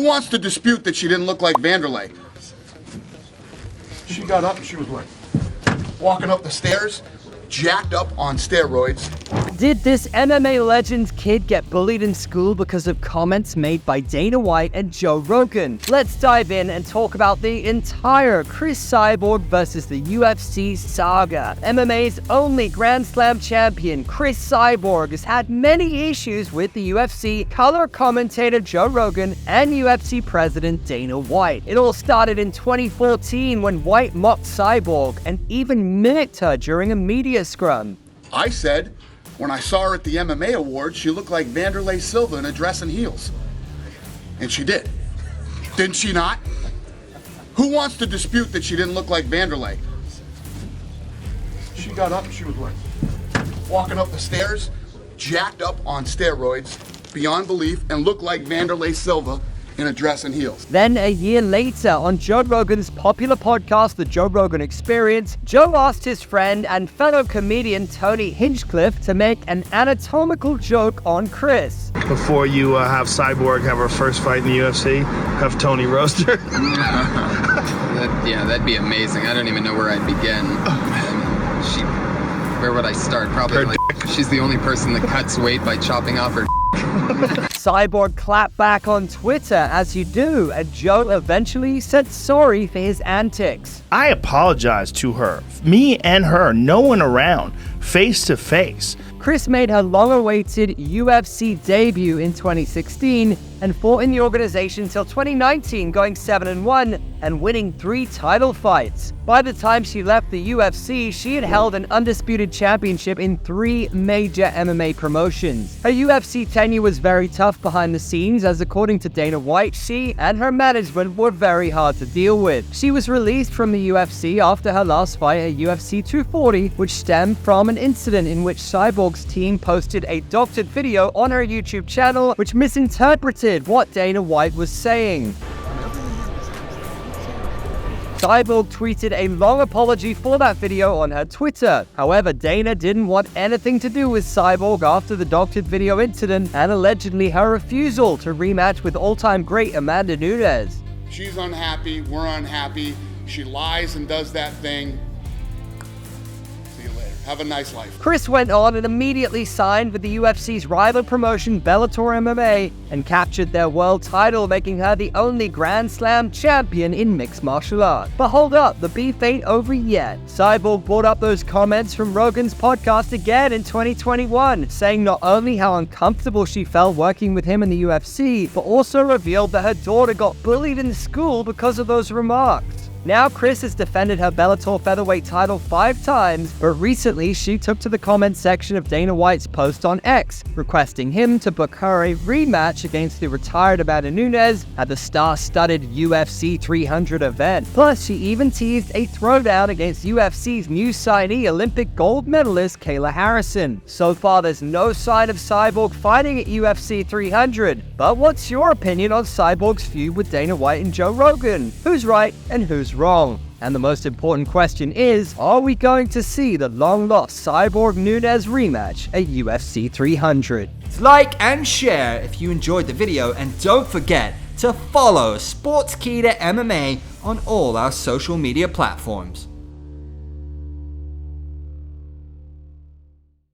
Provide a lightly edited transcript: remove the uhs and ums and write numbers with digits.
Who wants to dispute that she didn't look like Vanderlei? She got up and she was like walking up the stairs, jacked up on steroids. Did this MMA Legends kid get bullied in school because of comments made by Dana White and Joe Rogan? Let's dive in and talk about the entire Cris Cyborg versus the UFC Saga. MMA's only Grand Slam champion, Cris Cyborg, has had many issues with the UFC color commentator Joe Rogan and UFC president Dana White. It all started in 2014 when White mocked Cyborg and even mimicked her during a media scrum. I said, when I saw her at the MMA Awards, she looked like Vanderlei Silva in a dress and heels. And she did. Didn't she not? Who wants to dispute that she didn't look like Vanderlei? She got up and she was like walking up the stairs, jacked up on steroids, beyond belief, and looked like Vanderlei Silva in a dress and heels. Then a year later, on Joe Rogan's popular podcast, The Joe Rogan Experience, Joe asked his friend and fellow comedian Tony Hinchcliffe to make an anatomical joke on Cris. Before you have Cyborg have her first fight in the UFC, have Tony roast her. Yeah, that'd be amazing. I don't even know where I'd begin. Where would I start? Probably she's the only person that cuts weight by chopping off her. Cyborg clapped back on Twitter, as you do, and Joe eventually said sorry for his antics. I apologized to her, me and her, no one around, face to face. Cris made her long-awaited UFC debut in 2016 and fought in the organization till 2019, going 7-1 and winning 3 title fights. By the time she left the UFC, she had held an undisputed championship in 3 major MMA promotions. Her UFC tenure was very tough behind the scenes, as according to Dana White, she and her management were very hard to deal with. She was released from the UFC after her last fight at UFC 240, which stemmed from an incident in which Cyborg's team posted a doctored video on her YouTube channel, which misinterpreted what Dana White was saying. Cyborg tweeted a long apology for that video on her Twitter. However, Dana didn't want anything to do with Cyborg after the doctored video incident and allegedly her refusal to rematch with all-time great Amanda Nunes. She's unhappy, we're unhappy. She lies and does that thing. See you later. Have a nice life. Cris went on and immediately signed with the UFC's rival promotion Bellator MMA and captured their world title, making her the only Grand Slam champion in mixed martial arts. But hold up, the beef ain't over yet. Cyborg brought up those comments from Rogan's podcast again in 2021, saying not only how uncomfortable she felt working with him in the UFC, but also revealed that her daughter got bullied in school because of those remarks. Now Cris has defended her Bellator featherweight title 5 times, but recently she took to the comment section of Dana White's post on X, requesting him to book her a rematch against the retired Amanda Nunes at the star-studded UFC 300 event. Plus, she even teased a throwdown against UFC's new signee, Olympic gold medalist Kayla Harrison. So far, there's no sign of Cyborg fighting at UFC 300, but what's your opinion on Cyborg's feud with Dana White and Joe Rogan? Who's right and who's wrong? And the most important question is, are we going to see the long-lost Cyborg-Nunes rematch at UFC 300? Like and share if you enjoyed the video, and don't forget to follow Sportskeeda MMA on all our social media platforms.